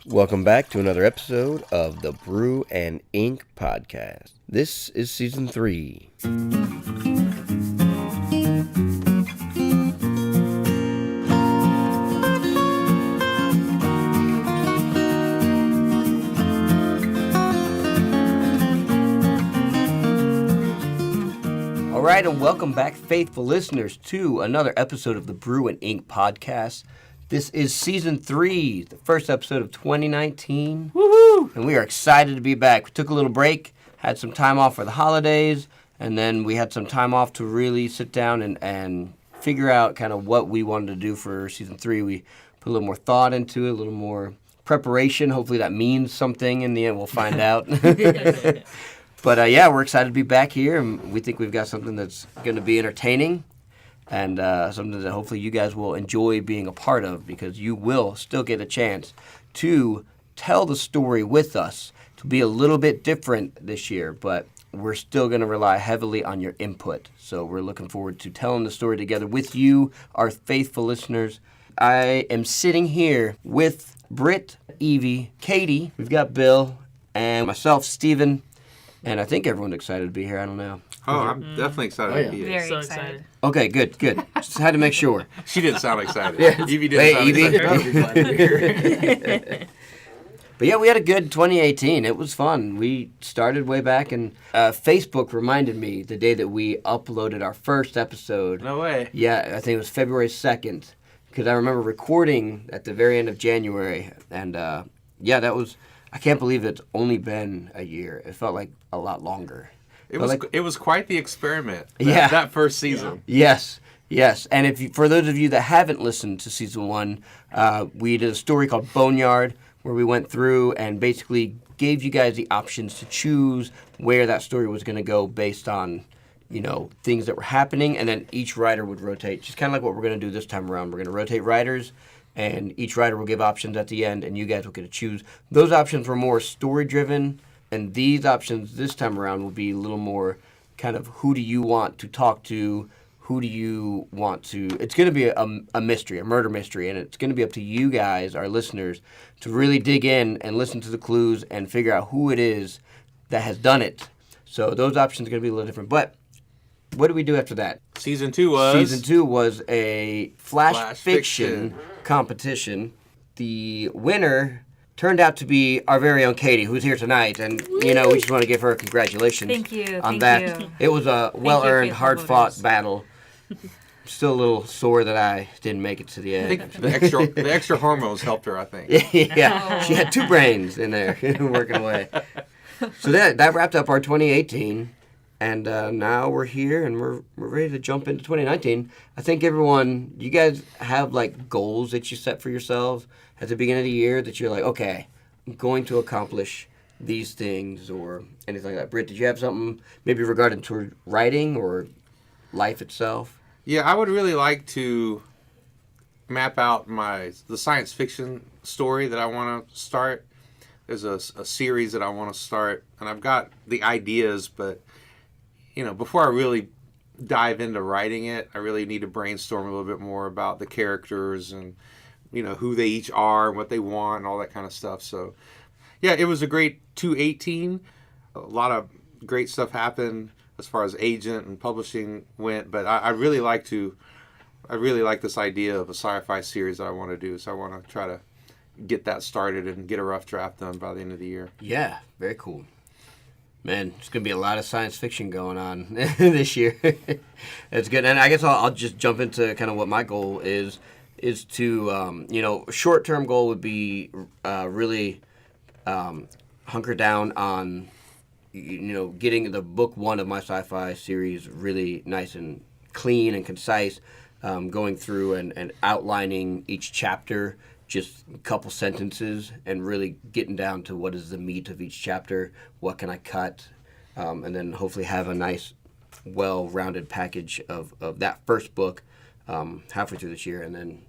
Welcome back to another episode of the Brew and Ink podcast. This is season 3. All right, and welcome back, faithful listeners, to another episode of the Brew and Ink podcast. This is season 3, the first episode of 2019. Woohoo! And we are excited to be back. We took a little break, had some time off for the holidays, and then we had some time off to really sit down and figure out kind of what we wanted to do for season 3. We put a little more thought into it, a little more preparation. Hopefully that means something in the end. We'll find out. But yeah, we're excited to be back here, and we think we've got something that's going to be entertaining. And something that hopefully you guys will enjoy being a part of, because you will still get a chance to tell the story with us. To be a little bit different this year, but we're still going to rely heavily on your input. So we're looking forward to telling the story together with you, our faithful listeners. I am sitting here with Britt, Evie, Katie, we've got Bill, and myself, Steven, and I think everyone's excited to be here. I don't know. Oh, I'm definitely excited to be here. Very excited. Okay, good. Just had to make sure. She didn't sound excited. Yeah. Evie didn't sound excited. But yeah, we had a good 2018. It was fun. We started way back, and Facebook reminded me the day that we uploaded our first episode. No way. Yeah, I think it was February 2nd, because I remember recording at the very end of January, and yeah, that was, I can't believe it's only been a year. It felt like a lot longer. It was quite the experiment. That first season. Yes. And if for those of you that haven't listened to season 1, we did a story called Boneyard, where we went through and basically gave you guys the options to choose where that story was going to go based on, things that were happening, and then each writer would rotate. Just kind of like what we're going to do this time around. We're going to rotate writers, and each writer will give options at the end, and you guys will get to choose. Those options were more story-driven. And these options this time around will be a little more kind of, who do you want to talk to? Who do you want to... It's going to be a mystery, a murder mystery, and it's going to be up to you guys, our listeners, to really dig in and listen to the clues and figure out who it is that has done it. So those options are going to be a little different. But what did we do after that? Season 2 was a flash fiction competition. The winner turned out to be our very own Katie, who's here tonight, and we just want to give her congratulations. Thank you. On that. You. It was a well-earned, hard-fought battle. Still a little sore that I didn't make it to the end. I think the extra hormones helped her, I think. Yeah, she had 2 brains in there working away. So that wrapped up our 2018, and now we're here, and we're ready to jump into 2019. I think everyone, you guys have goals that you set for yourselves at the beginning of the year that you're like, okay, I'm going to accomplish these things or anything like that. Britt, did you have something maybe regarding to writing or life itself? Yeah, I would really like to map out the science fiction story that I want to start. There's a series that I want to start, and I've got the ideas, but before I really dive into writing it, I really need to brainstorm a little bit more about the characters and who they each are and what they want and all that kind of stuff. So, yeah, it was a great 2018. A lot of great stuff happened as far as agent and publishing went, but I really like this idea of a sci-fi series that I want to do. So I want to try to get that started and get a rough draft done by the end of the year. Yeah, very cool. Man, there's going to be a lot of science fiction going on this year. That's good. And I guess I'll just jump into kind of what my goal is to, a short-term goal would be really hunker down on, getting the book 1 of my sci-fi series really nice and clean and concise, going through and outlining each chapter, just a couple sentences, and really getting down to what is the meat of each chapter, what can I cut, and then hopefully have a nice, well-rounded package of that first book halfway through this year, and then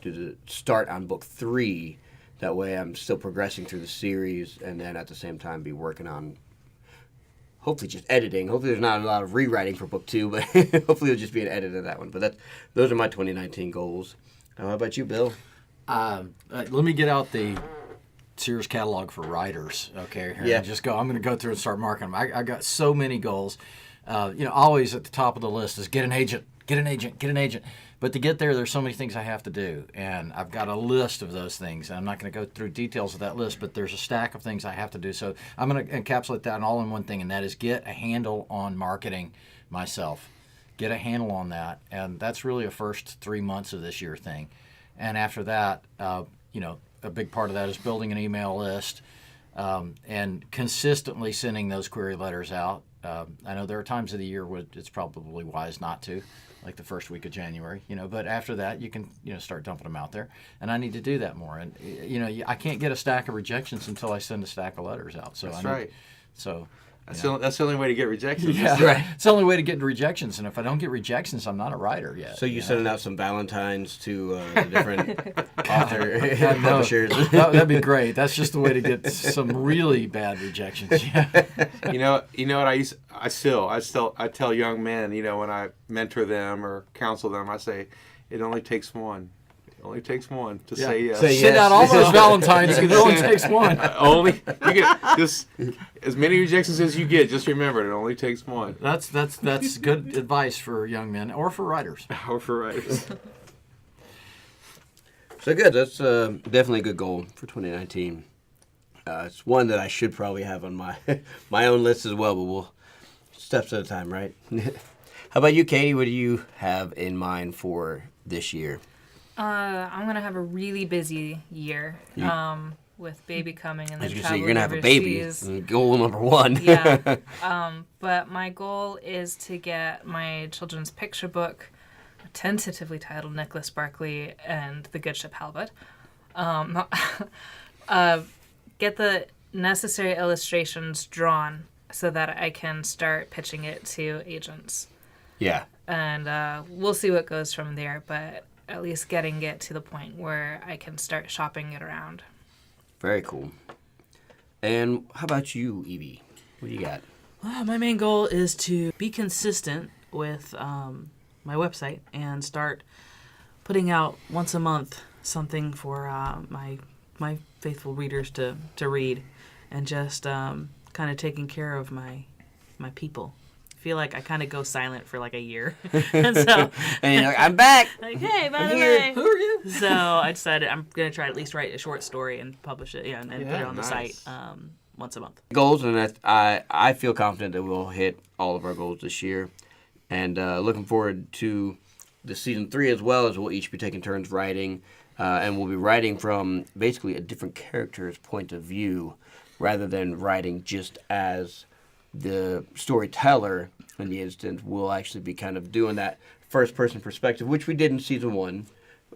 do the start on book 3. That way I'm still progressing through the series, and then at the same time be working on hopefully just editing. Hopefully there's not a lot of rewriting for book 2, but hopefully it'll just be an edit of that one. But those are my 2019 goals. How about you, Bill? Let me get out the Sears catalog for writers. Okay, here, Yeah. and just go. I'm going to go through and start marking them. I got so many goals. Always at the top of the list is get an agent, get an agent, get an agent. But to get there, there's so many things I have to do, and I've got a list of those things. I'm not going to go through details of that list, but there's a stack of things I have to do. So I'm going to encapsulate that all in one thing, and that is get a handle on marketing myself. Get a handle on that, and that's really a first 3 months of this year thing. And after that, a big part of that is building an email list and consistently sending those query letters out. I know there are times of the year where it's probably wise not to, like the first week of January, but after that you can, start dumping them out there. And I need to do that more. And, I can't get a stack of rejections until I send a stack of letters out. So That's right. So that's the only way to get rejections. Yeah, right. It's the only way to get rejections. And if I don't get rejections, I'm not a writer yet. So you sending out some Valentines to the different publishers? That'd be great. That's just the way to get some really bad rejections. Yeah. You know what I tell young men, when I mentor them or counsel them, I say, it only takes one. It only takes one to say yes. Send out all those Valentines. It only takes one. You get just as many rejections as you get. Just remember, it only takes one. That's good advice for young men or for writers. Or for writers. So good. That's definitely a good goal for 2019. It's one that I should probably have on my my own list as well, but we'll steps at a time, right? How about you, Katie? What do you have in mind for this year? I'm gonna have a really busy year with baby coming and then As you say, traveling you're gonna have a baby. overseas. Goal number one. Yeah. But my goal is to get my children's picture book, tentatively titled Nicholas Barkley and the Good Ship Halibut. Get the necessary illustrations drawn so that I can start pitching it to agents. Yeah. And we'll see what goes from there, but at least getting it to the point where I can start shopping it around. Very cool. And how about you, Evie? What do you got? My main goal is to be consistent with my website and start putting out once a month something for my faithful readers to read, and just kind of taking care of my people. Feel like I kind of go silent for like a year. And so And you're like, I'm back. like, hey, by I'm the here. way, Who are you? so I decided I'm gonna try to at least write a short story and publish it, and put it on the nice. site once a month. Goals, and I feel confident that we'll hit all of our goals this year. And looking forward to the season 3 as well, as we'll each be taking turns writing. And we'll be writing from basically a different character's point of view rather than writing just as the storyteller in the instance. We'll actually be kind of doing that first-person perspective, which we did in season 1,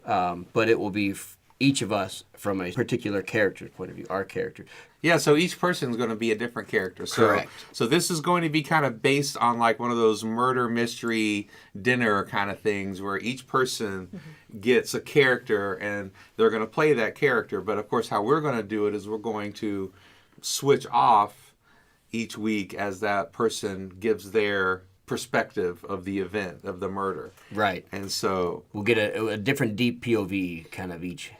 but it will be each of us from a particular character's point of view, our character. Yeah, so each person is going to be a different character. So, Correct. So this is going to be kind of based on like one of those murder mystery dinner kind of things where each person gets a character and they're going to play that character. But of course, how we're going to do it is we're going to switch off each week as that person gives their perspective of the event, of the murder. Right. And so We'll get a different deep POV kind of each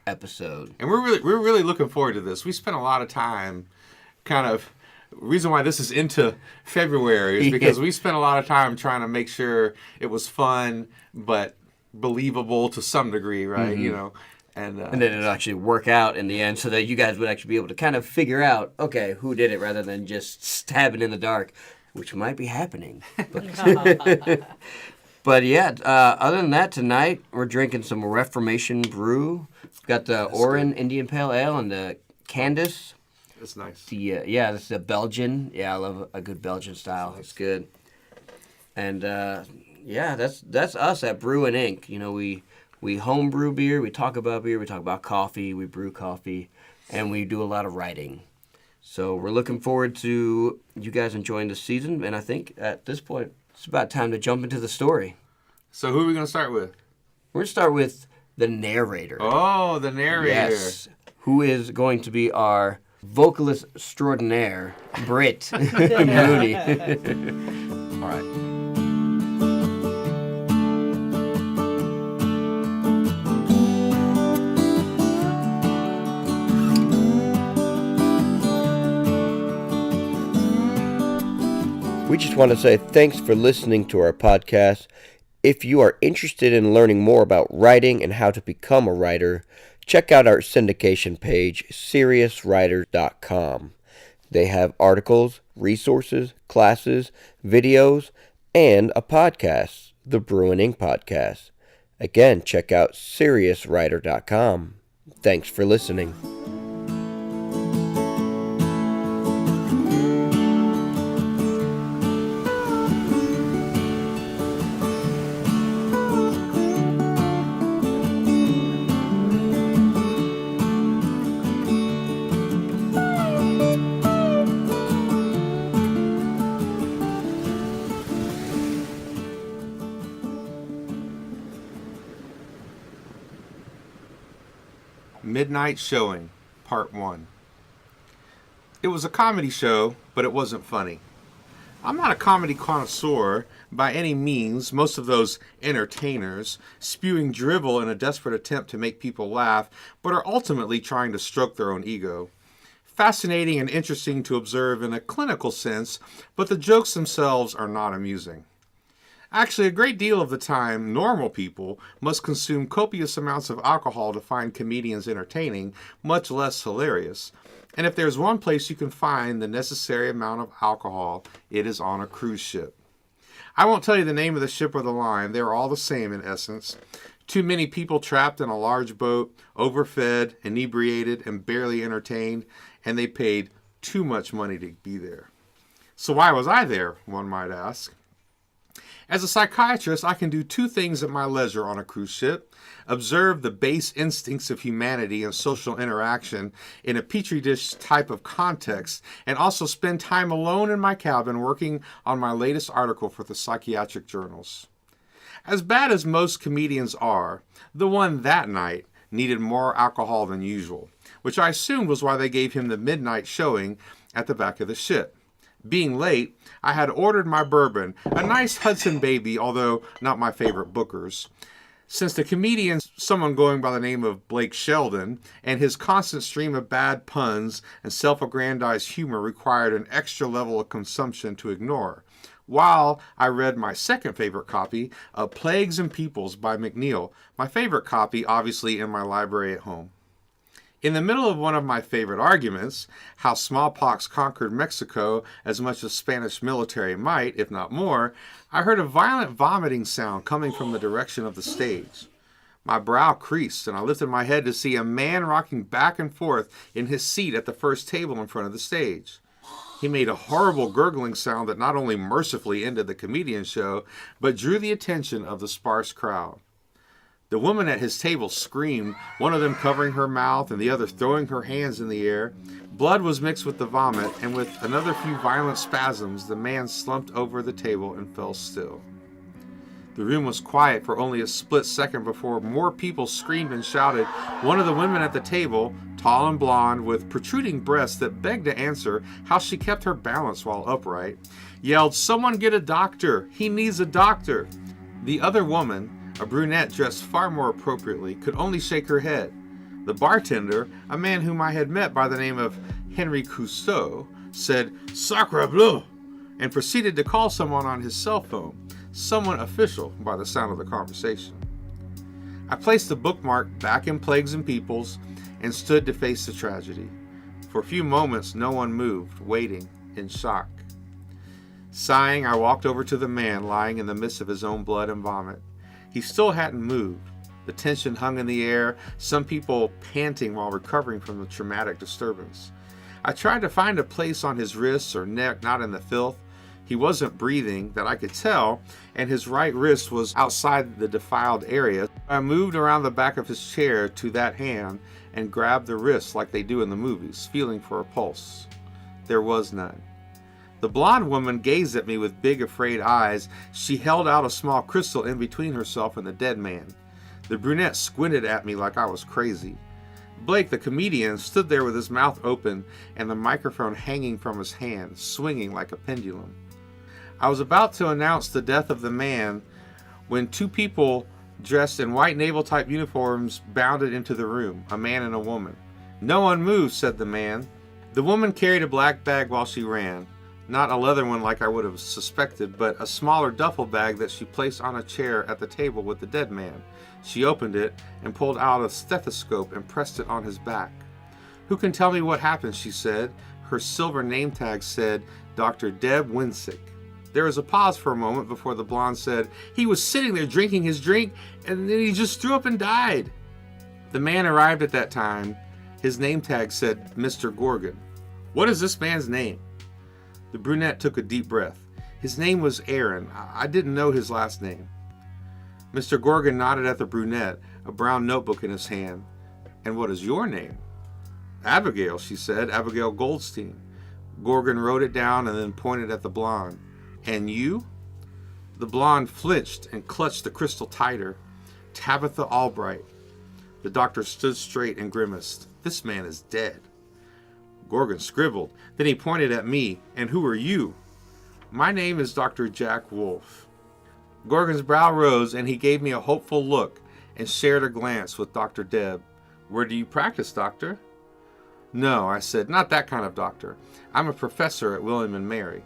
episode. And we're really looking forward to this. We spent a lot of time reason why this is into February is because we spent a lot of time trying to make sure it was fun but believable to some degree, right? Mm-hmm. And And then it'll actually work out in the end so that you guys would actually be able to kind of figure out, okay, who did it rather than just stabbing in the dark, which might be happening. But yeah, other than that, tonight we're drinking some Reformation Brew. We've got the Orin Indian Pale Ale and the Candace. it's nice. This is a Belgian. Yeah, I love a good Belgian style. It's good. And that's us at Brew and Ink. You know, we home brew beer, we talk about coffee, we brew coffee, and we do a lot of writing. So we're looking forward to you guys enjoying the season, and I think at this point it's about time to jump into the story. So who are we going to start with? We're going to start with the narrator. Oh, the narrator. Yes, who is going to be our vocalist extraordinaire, Britt Mooney. All right. We just want to say thanks for listening to our podcast. If you are interested in learning more about writing and how to become a writer, check out our syndication page, seriouswriter.com. They have articles, resources, classes, videos, and a podcast, the Brew and Ink Podcast. Again, check out seriouswriter.com. Thanks for listening. Midnight Showing, Part 1. It was a comedy show, but it wasn't funny. I'm not a comedy connoisseur by any means, most of those entertainers spewing drivel in a desperate attempt to make people laugh, but are ultimately trying to stroke their own ego. Fascinating and interesting to observe in a clinical sense, but the jokes themselves are not amusing. Actually, a great deal of the time, normal people must consume copious amounts of alcohol to find comedians entertaining, much less hilarious. And if there's one place you can find the necessary amount of alcohol, it is on a cruise ship. I won't tell you the name of the ship or the line. They're all the same in essence. Too many people trapped in a large boat, overfed, inebriated, and barely entertained, and they paid too much money to be there. So why was I there, one might ask? As a psychiatrist, I can do two things at my leisure on a cruise ship: observe the base instincts of humanity and social interaction in a petri dish type of context, and also spend time alone in my cabin working on my latest article for the psychiatric journals. As bad as most comedians are, the one that night needed more alcohol than usual, which I assumed was why they gave him the midnight showing at the back of the ship. Being late, I had ordered my bourbon, a nice Hudson Baby, although not my favorite Booker's. Since the comedian's someone going by the name of Blake Sheldon, and his constant stream of bad puns and self-aggrandized humor required an extra level of consumption to ignore, while I read my second favorite copy of Plagues and Peoples by McNeill, my favorite copy obviously in my library at home. In the middle of one of my favorite arguments, how smallpox conquered Mexico as much as Spanish military might, if not more, I heard a violent vomiting sound coming from the direction of the stage. My brow creased, and I lifted my head to see a man rocking back and forth in his seat at the first table in front of the stage. He made a horrible gurgling sound that not only mercifully ended the comedian's show, but drew the attention of the sparse crowd. The woman at his table screamed, one of them covering her mouth and the other throwing her hands in the air. Blood was mixed with the vomit, and with another few violent spasms, the man slumped over the table and fell still. The room was quiet for only a split second before more people screamed and shouted. One of the women at the table, tall and blonde, with protruding breasts that begged to answer how she kept her balance while upright, yelled, "Someone get a doctor! He needs a doctor!" The other woman, a brunette dressed far more appropriately, could only shake her head. The bartender, a man whom I had met by the name of Henry Cousteau, said, "Sacre bleu," and proceeded to call someone on his cell phone, someone official by the sound of the conversation. I placed the bookmark back in Plagues and Peoples and stood to face the tragedy. For a few moments, no one moved, waiting in shock. Sighing, I walked over to the man lying in the midst of his own blood and vomit. He still hadn't moved. The tension hung in the air, some people panting while recovering from the traumatic disturbance. I tried to find a place on his wrists or neck not in the filth. He wasn't breathing, that I could tell, and his right wrist was outside the defiled area. I moved around the back of his chair to that hand and grabbed the wrist like they do in the movies, feeling for a pulse. There was none. The blonde woman gazed at me with big, afraid eyes. She held out a small crystal in between herself and the dead man. The brunette squinted at me like I was crazy. Blake, the comedian, stood there with his mouth open and the microphone hanging from his hand, swinging like a pendulum. I was about to announce the death of the man when two people dressed in white naval-type uniforms bounded into the room, a man and a woman. "No one moved," said the man. The woman carried a black bag while she ran. Not a leather one like I would have suspected, but a smaller duffel bag that she placed on a chair at the table with the dead man. She opened it and pulled out a stethoscope and pressed it on his back. "Who can tell me what happened?" she said. Her silver name tag said, Dr. Deb Winsick. There was a pause for a moment before the blonde said, "He was sitting there drinking his drink, and then he just threw up and died." The man arrived at that time. His name tag said, Mr. Gorgon. "What is this man's name?" The brunette took a deep breath. "His name was Aaron. I didn't know his last name." Mr. Gorgon nodded at the brunette, a brown notebook in his hand. "And what is your name?" "Abigail," she said, "Abigail Goldstein." Gorgon wrote it down and then pointed at the blonde. "And you?" The blonde flinched and clutched the crystal tighter. "Tabitha Albright." The doctor stood straight and grimaced. "This man is dead." Gorgon scribbled. Then he pointed at me. "And who are you?" "My name is Dr. Jack Wolfe." Gorgon's brow rose and he gave me a hopeful look and shared a glance with Dr. Deb. "Where do you practice, doctor?" "No," I said, "not that kind of doctor. I'm a professor at William and Mary."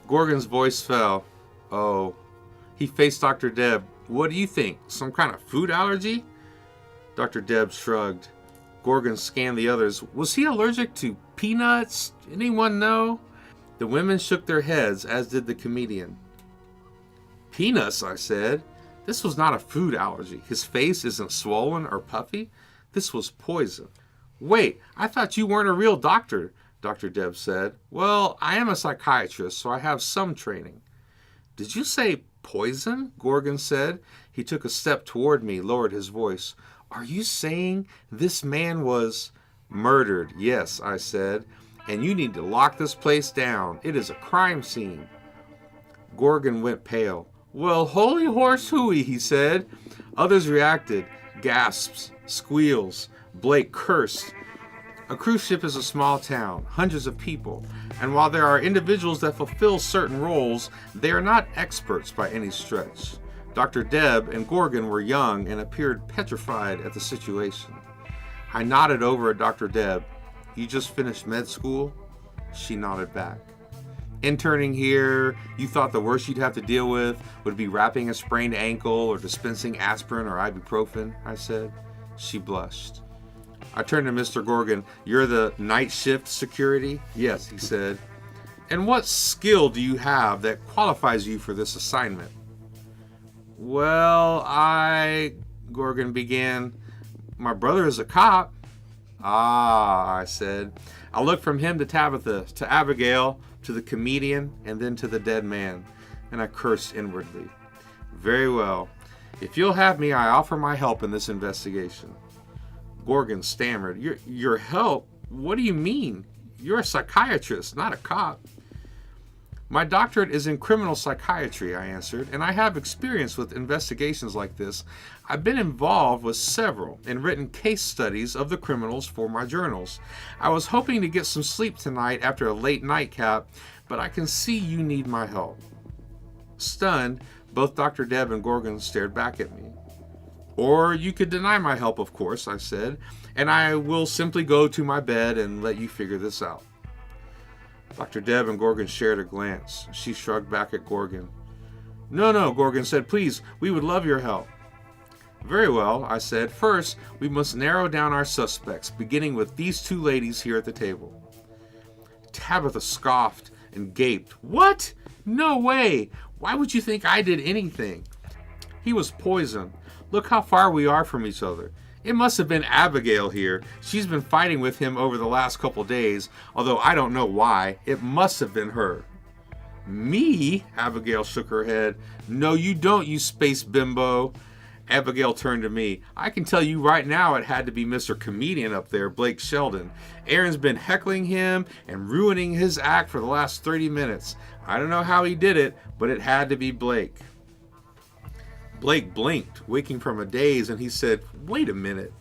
Gorgon's voice fell. "Oh." He faced Dr. Deb. "What do you think? Some kind of food allergy?" Dr. Deb shrugged. Gorgon scanned the others. "Was he allergic to peanuts? Anyone know?" The women shook their heads, as did the comedian. "Peanuts," I said. This was not a food allergy. His face isn't swollen or puffy. This was poison. "Wait, I thought you weren't a real doctor," Dr. Deb said. "Well, I am a psychiatrist, so I have some training." "Did you say poison?" Gorgon said. He took a step toward me, lowered his voice. "Are you saying this man was—" "Murdered, yes," I said. "And you need to lock this place down. It is a crime scene." Gorgon went pale. "Well, holy horse hooey," he said. Others reacted. Gasps, squeals. Blake cursed. A cruise ship is a small town, hundreds of people, and while there are individuals that fulfill certain roles, they are not experts by any stretch. Dr. Deb and Gorgon were young and appeared petrified at the situation. I nodded over at Dr. Deb. "You just finished med school?" She nodded back. "Interning here, you thought the worst you'd have to deal with would be wrapping a sprained ankle or dispensing aspirin or ibuprofen," I said. She blushed. I turned to Mr. Gorgon. "You're the night shift security?" "Yes," he said. "And what skill do you have that qualifies you for this assignment?" "Well, Gorgon began. "My brother is a cop." "Ah," I said. I looked from him to Tabitha, to Abigail, to the comedian, and then to the dead man, and I cursed inwardly. "Very well. If you'll have me, I offer my help in this investigation." Gorgon stammered. Your help? What do you mean? You're a psychiatrist, not a cop." "My doctorate is in criminal psychiatry," I answered, "and I have experience with investigations like this. I've been involved with several and written case studies of the criminals for my journals. I was hoping to get some sleep tonight after a late nightcap, but I can see you need my help." Stunned, both Dr. Deb and Gorgon stared back at me. "Or you could deny my help, of course," I said, "and I will simply go to my bed and let you figure this out." Dr. Deb and Gorgon shared a glance. She shrugged back at Gorgon. No, Gorgon said, "please, we would love your help." "Very well," I said. "First, we must narrow down our suspects, beginning with these two ladies here at the table." Tabitha scoffed and gaped. "What? No way! Why would you think I did anything?" "He was poisoned. Look how far we are from each other. It must have been Abigail here. She's been fighting with him over the last couple days, although I don't know why. It must have been her." "Me?" Abigail shook her head. "No, you don't, you space bimbo." Abigail turned to me. "I can tell you right now it had to be Mr. Comedian up there, Blake Sheldon. Aaron's been heckling him and ruining his act for the last 30 minutes. I don't know how he did it, but it had to be Blake." Blake blinked, waking from a daze, and he said, "Wait a minute.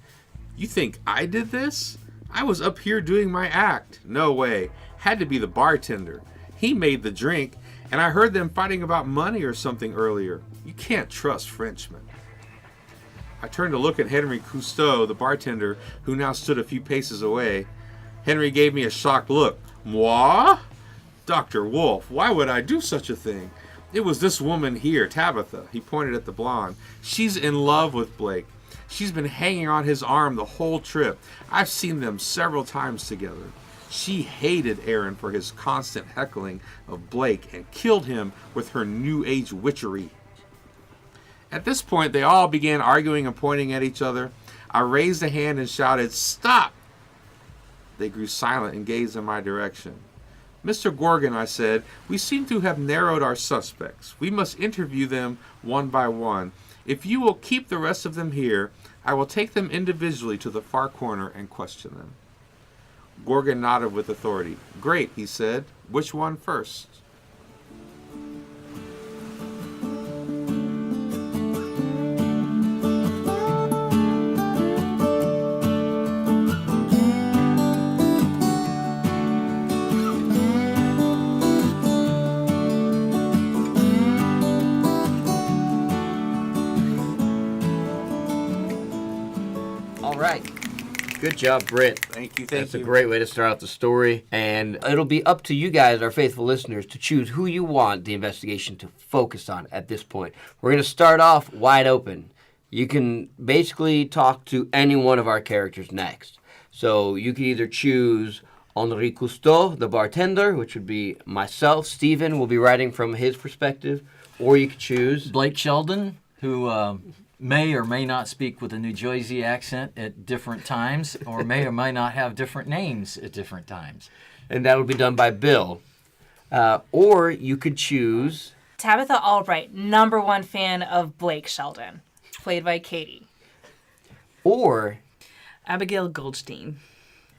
You think I did this? I was up here doing my act. No way. Had to be the bartender. He made the drink, and I heard them fighting about money or something earlier. You can't trust Frenchmen." I turned to look at Henry Cousteau, the bartender, who now stood a few paces away. Henry gave me a shocked look. "Moi?" Dr. Wolf, why would I do such a thing? It was this woman here, Tabitha. He pointed at the blonde. She's in love with Blake. She's been hanging on his arm the whole trip. I've seen them several times together. She hated Aaron for his constant heckling of Blake and killed him with her New Age witchery. At this point, they all began arguing and pointing at each other. I raised a hand and shouted, "Stop!" They grew silent and gazed in my direction. "Mr. Gorgon," I said, "we seem to have narrowed our suspects. We must interview them one by one. If you will keep the rest of them here, I will take them individually to the far corner and question them." Gorgon nodded with authority. "Great," he said. "Which one first?" All right. Good job, Britt. Thank you. That's a great way to start out the story. And it'll be up to you guys, our faithful listeners, to choose who you want the investigation to focus on at this point. We're going to start off wide open. You can basically talk to any one of our characters next. So you can either choose Henri Cousteau, the bartender, which would be myself. Steven will be writing from his perspective. Or you could choose Blake Sheldon, who may or may not speak with a New Jersey accent at different times, or may not have different names at different times. And that would be done by Bill. Or you could choose Tabitha Albright, #1 fan of Blake Sheldon, played by Katie. Or Abigail Goldstein.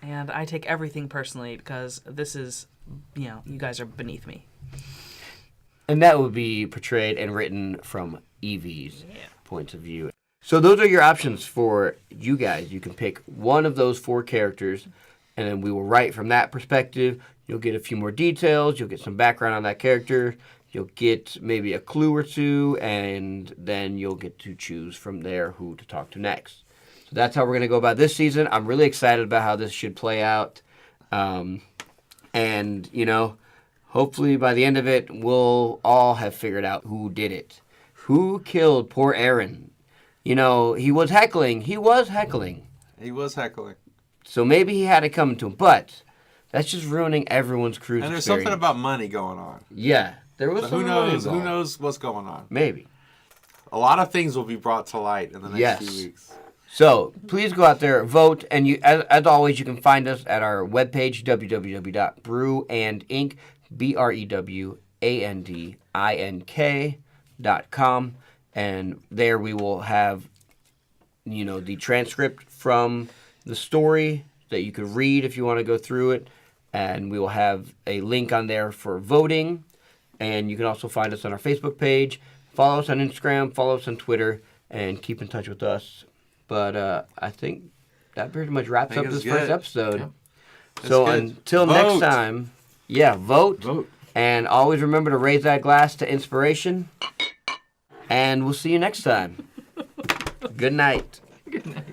And I take everything personally because this is, you guys are beneath me. and that would be portrayed and written from Evie's point of view. So those are your options for you guys. You can pick one of those 4 characters, and then we will write from that perspective. You'll get a few more details. You'll get some background on that character. You'll get maybe a clue or two, and then you'll get to choose from there who to talk to next. So that's how we're going to go about this season. I'm really excited about how this should play out. And, hopefully by the end of it, we'll all have figured out who did it. Who killed poor Aaron? He was heckling. He was heckling. So maybe he had it coming to him, but that's just ruining everyone's cruise And there's experience. something about money going on. Yeah, there was So some who money knows? Who involved. knows what's going on? Maybe. A lot of things will be brought to light in the next few weeks. So please go out there, vote, and you, as always, you can find us at our webpage, www.brewandink, BREWANDINK.com, and there we will have, the transcript from the story that you could read if you want to go through it, and we will have a link on there for voting, and you can also find us on our Facebook page, follow us on Instagram, follow us on Twitter, and keep in touch with us. But I think that pretty much wraps up this first episode. Yep. So good. until next time, vote. Vote. And always remember to raise that glass to inspiration. And we'll see you next time. Good night. Good night.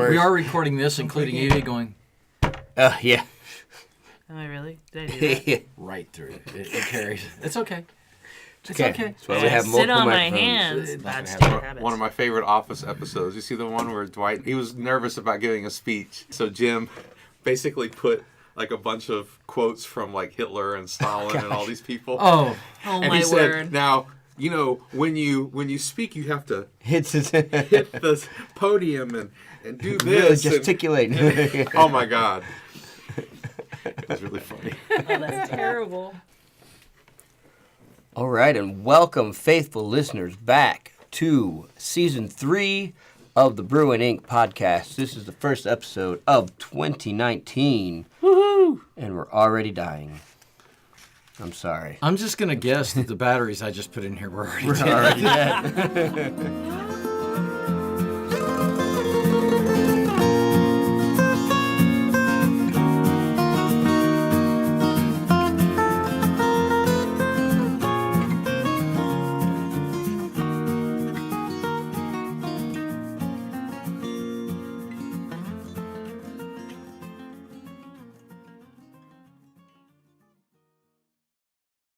We are recording this, including Evie going Yeah. Am I really? Did I do that? right through. It carries. It's okay. It's Okay. okay. That's why we have Sit multiple on my microphones. hands. It's not Bad gonna state happen. habits. One of my favorite Office episodes. You see the one where Dwight, he was nervous about giving a speech. So Jim basically put like a bunch of quotes from like Hitler and Stalin and all these people. Oh, Oh and my he said, word. now, when you speep, you have to Hit hit the podium and do really this. and- gesticulate. oh my God. It was really funny. Oh, that's terrible. All right, and welcome, faithful listeners, back to Season 3 of the Brew and Ink podcast. This is the first episode of 2019. Woohoo! And we're already dying. I'm sorry. I'm just gonna guess that the batteries I just put in here were already We're dead. already dead.